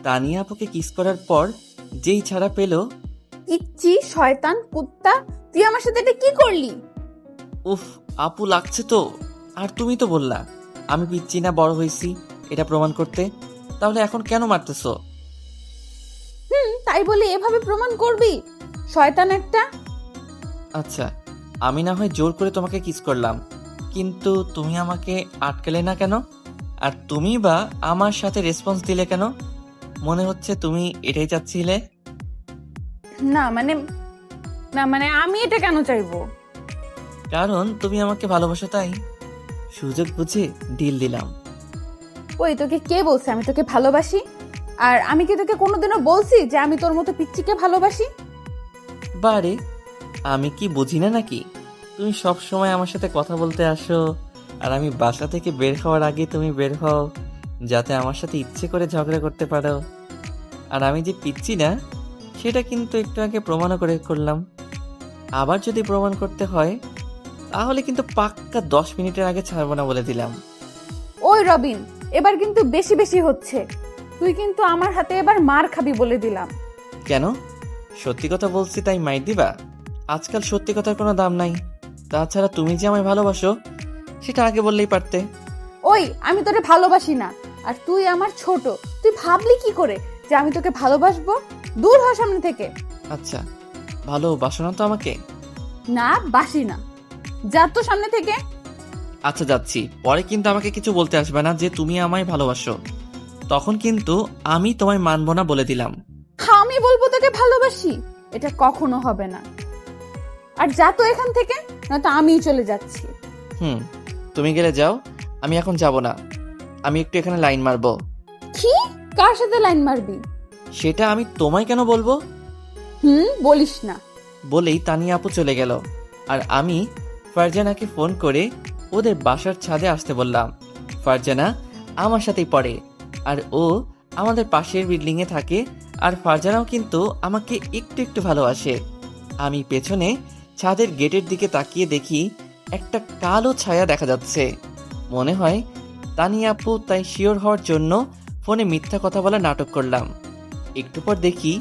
তানিয়া আপুকে কিস করার পর যেই ছাড়া পেল। ইচ্ছি শয়তান কুত্তা, তুই আমার সাথে এটা কি করলি? উফ, আপু লাগছে তো। আর তুমি তো বললা আমি পিচ্ছি না বড় হয়েছি, এটা প্রমাণ করতে। তাহলে এখন কেন মারতেছো? তাই বলে এভাবে প্রমাণ করবি? শয়তান একটা। আচ্ছা, আমি না হয় জোর করে তোমাকে কিস করলাম, কিন্তু তুমি আমাকে আটকালে না কেন? আর তুমি বা আমার সাথে রেসপন্স দিলে কেন? মনে হচ্ছে তুমি এটাই চাচ্ছিলে। না মানে না মানে আমি এটা কেন চাইবো? কারণ তুমি আমাকে ভালোবাসো, তাই সুযোগ বুঝে ডিল দিলাম। ওই তোকে কে বলছে আমি তোকে ভালোবাসি? আর আমি কি তোকে কোনোদিনও বলছি যে আমি তোর মতো পিচ্চিকে ভালোবাসি? বারে, আমি কি বুঝি না নাকি? তুমি সব সময় আমার সাথে কথা বলতে আসো, আর আমি বাসা থেকে বের হওয়ার আগে তুমি বের হও, যাতে আমার সাথে ইচ্ছে করে ঝগড়া করতে পারো। আর আমি যে পিচ্ছি না সেটা কিন্তু একটু আগে প্রমাণও করলাম। আবার যদি প্রমাণ করতে হয় তাহলে কিন্তু পাক্কা 10 মিনিটের আগে ছাড়বো না বলে দিলাম। ওই রবিন, এবার কিন্তু বেশি বেশি হচ্ছে। তুই কিন্তু আমার হাতে এবার মার খাবি বলে দিলাম। কেন? সত্যি কথা বলছি তাই মাইর দিবা? আজকাল সত্যি কথার কোনো দাম নাই। তাছাড়া তুমি যে আমায় ভালোবাসো সেটা আগে বললেই পারতে। ওই, আমি তোরে ভালোবাসি না। আর তুই আমার ছোট, তুই ভাবলি কি করে যে আমি তোকে ভালোবাসবো? দূর হ সামনে থেকে। আচ্ছা, ভালোবাসো না তো আমাকে? না, বাসি না। যা তো সামনে থেকে। আচ্ছা যাচ্ছি, পরে কিন্তু আমাকে কিছু বলতে আসবে না যে তুমি আমায় ভালোবাসো। তখন কিন্তু আমি তোমায় মানবো না বলে দিলাম। আমি বলবো তোকে ভালোবাসি? এটা কখনো হবে না। আর যা তো এখান থেকে, না তো আমিই চলে যাচ্ছি। তুমি গেলে যাও, আমি এখন যাব না। আমি একটু এখানে লাইন মারবো। কি? কার সাথে লাইন মারবি? সেটা আমি তোমায় কেন বলবো? বলিস না। বলেই তানিয়া আপু চলে গেল। আর আমি ফারজানাকে ফোন করে ওদের বাসার ছাদে আসতে বললাম। ফারজানা আমার সাথেই পড়ে, আর ও আমাদের পাশের বিল্ডিংয়ে থাকে। আর ফারজানাও কিন্তু আমাকে একটু একটু ভালোবাসে। আমি পেছনে ছাদের গেটের দিকে তাকিয়ে দেখি একটা কালো ছায়া দেখা যাচ্ছে। মনে হয় তানিয়া আপু, তাই শিওর হওয়ার জন্য ফোনে মিথ্যা কথা বলে নাটক করলাম। একটু পর দেখি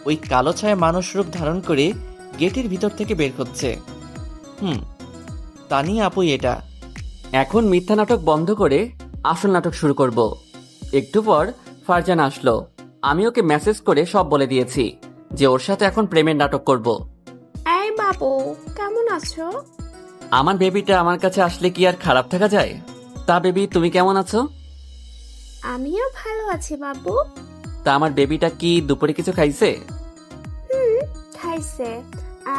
ওই কালো ছায়া মানুষ রূপ ধারণ করে গেটের ভিতর থেকে বের হচ্ছে। তানিয়া আপুই এটা। এখন মিথ্যা নাটক বন্ধ করে আসল নাটক শুরু করব। একটু পর ফারজানা আসলো। আমি ওকে মেসেজ করে সব বলে দিয়েছি যে ওর সাথে এখন প্রেমের নাটক করব। এই বাবু, কেমন আছো? আমার বেবিটা আমার কাছে আসলে কি আর খারাপ থাকা যায়? তা বেবি, তুমি কেমন আছো? আমিও ভালো আছি বাবু। তা আমার বেবিটা কি দুপুরে কিছু খাইছে? খাইছে।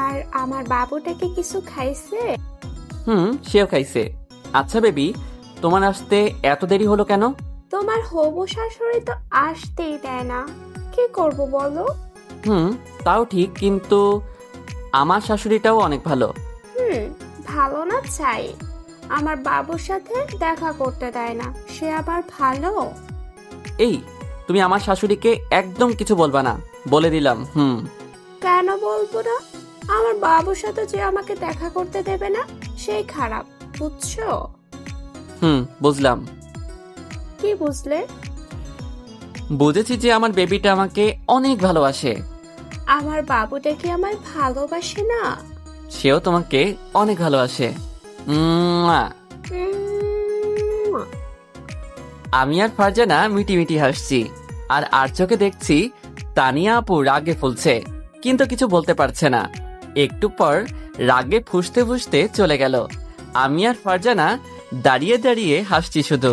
আর আমার বাবুটা কি কিছু খাইছে? সেও খাইছে। আচ্ছা বেবি, তোমার আসতে এত দেরি হলো কেন? তোমার হবু শাশুড়ি তো আসতেই দেয় না, কি করব বলো? তাও ঠিক, কিন্তু আমার শাশুড়িটাও অনেক ভালো। ভালো না চাই, আমার বাবুর সাথে দেখা করতে দেয় না, সে আবার ভালো? এই, তুমি আমার শাশুড়িকে একদম কিছু বলবা না, বলে দিলাম। কেন বলবো না? আমার বাবুর সাথে যে আমাকে দেখা করতে দেবে না সেই খারাপ, বুঝছো? বুঝলাম। কি বুঝলে? বুঝেছি যে আমার বেবিটা আমাকে অনেক ভালোবাসে। আমার বাবুটা কি আমায় ভালোবাসে না? সেও তোমাকে অনেক ভালোবাসে। মুয়া। উম, আমি আর ফারজানা মিটি মিটি হাসছি, আর চোখে দেখছি তানিয়া আপু রাগে ফুলছে, কিন্তু কিছু বলতে পারছে না। একটু পর রাগে ফুঁসতে ফুঁসতে চলে গেল। আমি আর ফারজানা দাঁড়িয়ে দাঁড়িয়ে হাসছি শুধু।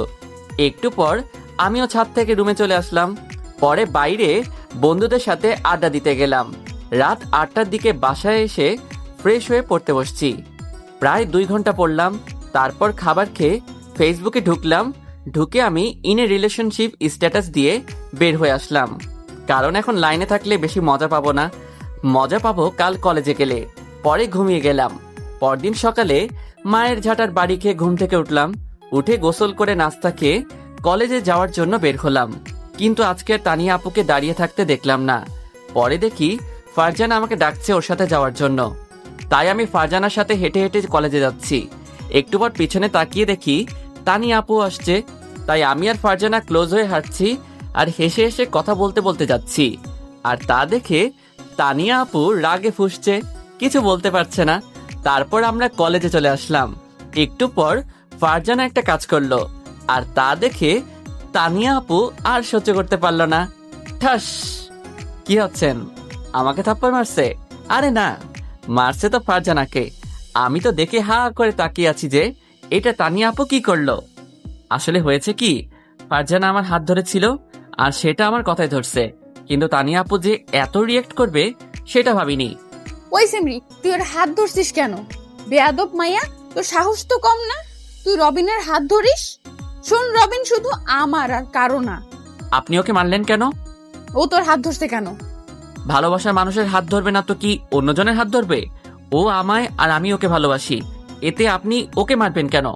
একটু পর আমিও ছাদ থেকে রুমে চলে আসলাম। পরে বাইরে বন্ধুদের সাথে আড্ডা দিতে গেলাম। রাত 8টার দিকে বাসায় এসে ফ্রেশ হয়ে পড়তে বসছি। প্রায় 2 ঘন্টা পড়লাম। তারপর খাবার খেয়ে ফেসবুকে ঢুকলাম। ঢুকে আমি ইন এ রিলেশনশিপ স্ট্যাটাস দিয়ে বের হয়ে আসলাম, কারণ এখন লাইনে থাকলে বেশি মজা পাবো না। মজা পাবো কাল কলেজে গেলে। পরে ঘুমিয়ে গেলাম। পরদিন সকালে মায়ের ঝাঁটার বাড়ি খেয়ে ঘুম থেকে উঠলাম। উঠে গোসল করে নাস্তা খেয়ে কলেজে যাওয়ার জন্য বের হলাম, কিন্তু আজকে তানিয়া আপুকে দাঁড়িয়ে থাকতে দেখলাম না। পরে দেখি ফারজানা আমাকে ডাকছে ওর সাথে যাওয়ার জন্য, তাই আমি ফারজানার সাথে হেঁটে হেঁটে কলেজে যাচ্ছি। একটু পর পিছনে তাকিয়ে দেখি তানিয়া আপু আসছে, তাই আমি আর ফারজানা ক্লোজ হয়ে হাঁটছি। আর হেসে হেসে কথা বলতে বলতে যাচ্ছি। আর তা দেখে তানিয়া আপু রাগে ফুঁসছে, কিছু বলতে পারছে না। তারপর আমরা কলেজে চলে আসলাম। একটু পর ফারজানা একটা কাজ করলো, আর তা দেখে তানিয়া আপু আর সহ্য করতে পারলো না। ঠাস! কি হচ্ছেন? আমাকে থাপ্পড় মারছে? আরে না, মারছে তো ফারজানাকে। আমি তো দেখে হা করে তাকিয়ে আছি যে এটা তানিয়া আপু কি করলো। আসলে হয়েছে কি, ফারজানা আমার হাত ধরেছিল আর সেটা আমার কথায় ধরছে, কিন্তু তানিয়া আপু যে এত রিয়েক্ট করবে সেটা ভাবিনি। ওই সিমরি, তুই ওর হাত ধরছিস কেন? বেয়াদব মাইয়া, তোর সাহস তো কম না, তুই রবিনের হাত ধরিস? শোন, রবিন শুধু আমার আর কারো না। আপনি ওকে মারলেন কেন? ও তোর হাত ধরছে কেন? ভালোবাসার মানুষের হাত ধরবে না তো কি অন্যজনের হাত ধরবে? ও আমায় আর আমি ওকে ভালোবাসি, এতে আপনি ওকে মারবেন কেন?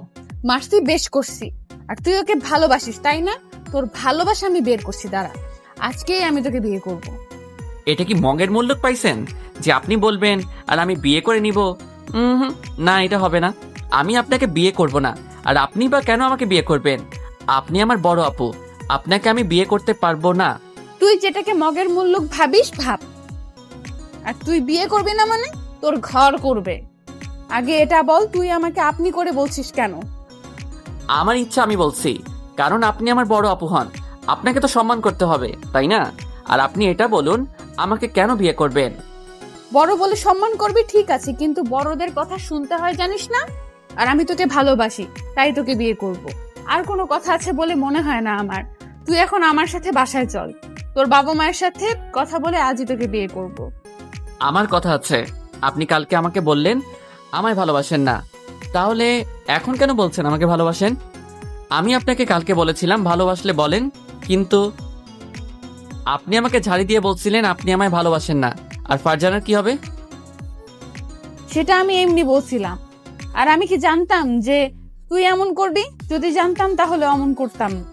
মারছি, বেশ করছি। আর তুই ওকে ভালোবাসিস, তাই না? তোর ভালোবাসা আমি বের করছি, দাঁড়া, আজকেই আমি তোকে বিয়ে করব। এটা কি মগের মূল্য পাইছেন যে আপনি বলবেন আর আমি বিয়ে করে নিব? না, এটা হবে না। আমি আপনাকে বিয়ে করব না। আর আপনি বা কেন আমাকে বিয়ে করবেন? আপনি আমার বড় আপু, আপনাকে আমি বিয়ে করতে পারবো না। তুই যেটাকে মগের মূল্য ভাবিস ভাব। আর তুই বিয়ে করবি না মানে তোর ঘর করবে। আগে এটা বল, তুই আমাকে আপনি করে বলছিস কেন? আমার ইচ্ছা আমি বলছি, কারণ আপনি আমার বড় আপু হন, আপনাকে তো সম্মান করতে হবে, তাই না? আর আপনি এটা বলুন, আমাকে কেন বিয়ে করবেন? বড় বলে সম্মান করবি, ঠিক আছে, কিন্তু বড়দের কথা শুনতে হয়, জানিস না? আর আমি তোকে ভালোবাসি, তাই তোকে বিয়ে করব। আর কোনো কথা আছে বলে মনে হয় না আমার। তুই এখন আমার সাথে বাসায় চল, তোর বাবা মায়ের সাথে কথা বলে আজই তোকে বিয়ে করব। আমার কথা আছে। আপনি কালকে আমাকে বললেন আমায় ভালোবাসেন না, তাহলে এখন কেন বলছেন আমাকে ভালোবাসেন? আমি আপনাকে কালকে বলেছিলাম ভালোবাসলে বলেন, কিন্তু আপনি আমাকে ঝাড়ি দিয়ে বলছিলেন আপনি আমায় ভালোবাসেন না। আর ফারজানার কি হবে? সেটা আমি এমনি বলছিলাম। আর আমি কি জানতাম যে তুই এমন করবি? যদি জানতাম তাহলে অমন করতাম না।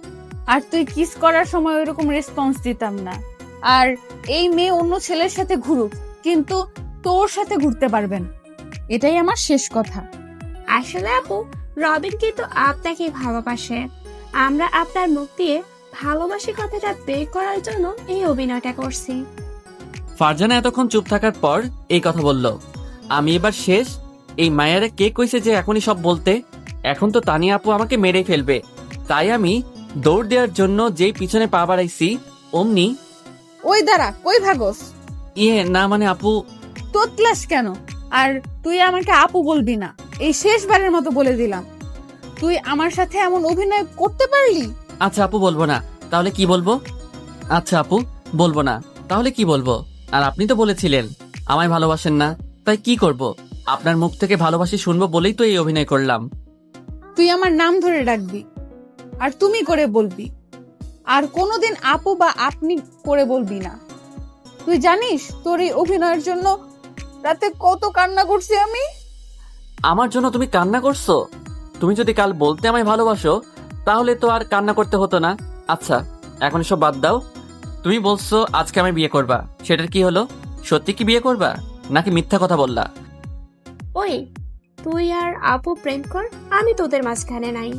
আর তুই কিস করার সময় ওইরকম রেসপন্স দিতাম না। আর এই মেয়ে অন্য ছেলের সাথে ঘুরুক, কিন্তু তোর সাথে ঘুরতে পারবেন, এটাই আমার শেষ কথা। আসলে আপু, রবিন কিন্তু আপনাকেই ভালোবাসে। আমরা আপনার মুখ দিয়ে ভালোবাসি কথাটা বের করার জন্য এই অভিনয়টা করছি। ফারজানা এতক্ষণ চুপ থাকার পর এই কথা বলল। আমি এবার শেষ। এই মায়েরা কে কইছে যে এখনই সব বলতে? এখন তো তানিয়া আপু আমাকে মেরে ফেলবে। তাই আমি দৌড় দেওয়ার জন্য যেই পিছনে পা বাড়াইছি, অমনি ওই দাঁড়া, কই ভাগস? না মানে আপু। তোতলাস কেন? আর তুই আমাকে আপু বলবি না, এই শেষবারের মতো বলে দিলাম। তুই আমার সাথে এমন অভিনয় করতে পারলি? আচ্ছা আপু, বলবো না, তাহলে কি বলবো? আচ্ছা আপু, বলবো না, তাহলে কি বলবো? আর আপনি তো বলেছিলেন আমায় ভালোবাসেন না, তাই কি করব? আপনার মুখ থেকে ভালোবাসি শুনবো বলেই তো এই অভিনয় করলাম। তুই আমার নাম ধরে ডাকবি আর তুমি করে বলবি, আর কোনোদিন আপু বা আপনি করে বলবি না। তুই জানিস তোর এই অভিনয়ের জন্য রাতে কত কান্না করছি আমি? আমার জন্য তুমি কান্না করছো? তুমি যদি কাল বলতে আমায় ভালোবাসো তাহলে তো আর কান্না করতে হতো না। আচ্ছা, এখন এসব বাদ দাও। তুমি বলছো আজকে আমি বিয়ে করবা, সেটার কি হলো? সত্যি কি বিয়ে করবা নাকি মিথ্যা কথা বললা? ওই, তুই আর আপু প্রেম কর, আমি তোদের মাঝখানে নাই।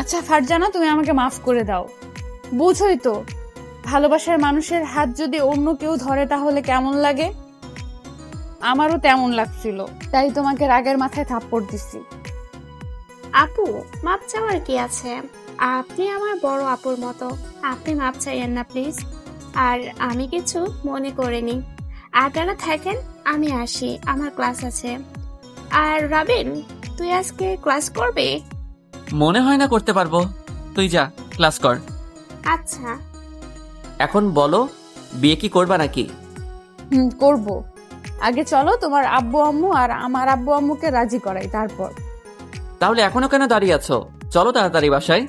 আচ্ছা ফারজানা, তুমি আমাকে মাফ করে দাও। বুঝোই তো, ভালোবাসার মানুষের হাত যদি অন্য কেউ ধরে তাহলে কেমন লাগে। আমারও তেমন লাগছিল, তাই তোমাকে রাগের মাথায় থাপ্পড় দিছি। আপু, মাপ চাওয়ার কি আছে? আপনি আমার বড় আপুর মতো, আপনি মাপ চাইয়েন না প্লিজ। আর আমি কিছু মনে করিনি। আপনারা থাকেন, আমি আসি, আমার ক্লাস আছে। আর রবিন, তুই আজকে ক্লাস করবি? মনে হয় না করতে পারবো। তুই যা, ক্লাস কর। আচ্ছা। এখন বলো, বিয়ে কি করবা নাকি? করব। আগে চলো তোমার আব্বু আম্মু আর আমার আব্বু আম্মুকে রাজি করাই, তারপর। তাহলে এখনো কেন দাঁড়িয়ে আছো? চলো তাড়াতাড়ি বাসায়।